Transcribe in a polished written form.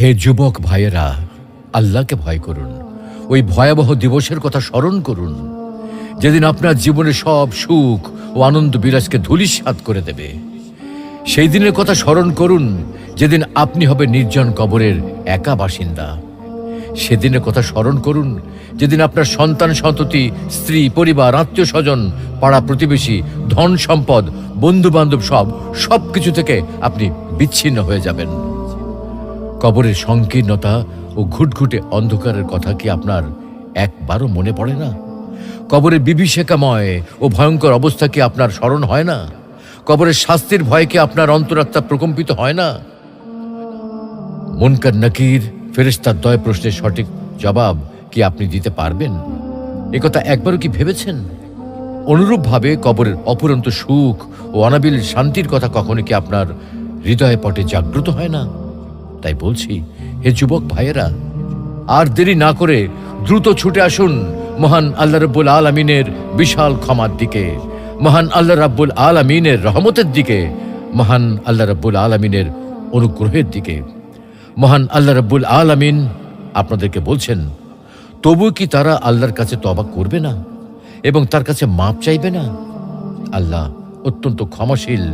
হে যুবক ভাইয়েরা, আল্লাহকে ভয় করুন। ওই ভয়াবহ দিবসের কথা স্মরণ করুন, যেদিন আপনার জীবনে সব সুখ ও আনন্দ বিলাসকে ধূলিসাৎ করে দেবে। সেই দিনের কথা স্মরণ করুন, যেদিন আপনি হবে নির্জন কবরের একা বাসিন্দা। সেদিনের কথা স্মরণ করুন, যেদিন আপনার সন্তান সন্ততি, স্ত্রী, পরিবার, আত্মীয় স্বজন, পাড়া প্রতিবেশী, ধন সম্পদ, বন্ধু বান্ধব সব কিছু থেকে আপনি বিচ্ছিন্ন হয়ে যাবেন। কবরের সংকীর্ণতা ও ঘুটঘুটে অন্ধকারের কথা কি আপনার একবারও মনে পড়ে না? কবরের বিভীষিকাময় ও ভয়ঙ্কর অবস্থা কি আপনার স্মরণ হয় না? কবরের শাস্তির ভয় কি আপনার অন্তরাত্মা প্রকম্পিত হয় না? মুনকার নাকির ফেরেশতার দয় প্রশ্নের সঠিক জবাব কি আপনি দিতে পারবেন? একথা একবারও কি ভেবেছেন? অনুরূপভাবে কবরের অপুরন্ত সুখ ও অনাবিল শান্তির কথা কখনো কি আপনার হৃদয় পটে জাগ্রত হয় না? তাই বলছি, হে যুবক ভাইয়েরা, আর দেরি না করে দ্রুত ছুটে আসুন মহান আল্লাহ রাব্বুল আলামিনের বিশাল ক্ষমার দিকে, মহান আল্লাহ রাব্বুল আলামিনের রহমতের দিকে, মহান আল্লাহ রাব্বুল আলামিনের অনুগ্রহের দিকে। মহান আল্লাহ রাব্বুল আলামিন আপনাদেরকে বলছেন, তবু কি তারা আল্লাহর কাছে তওবা করবে না এবং তার কাছে মাপ চাইবে না? আল্লাহ অত্যন্ত ক্ষমাশীল,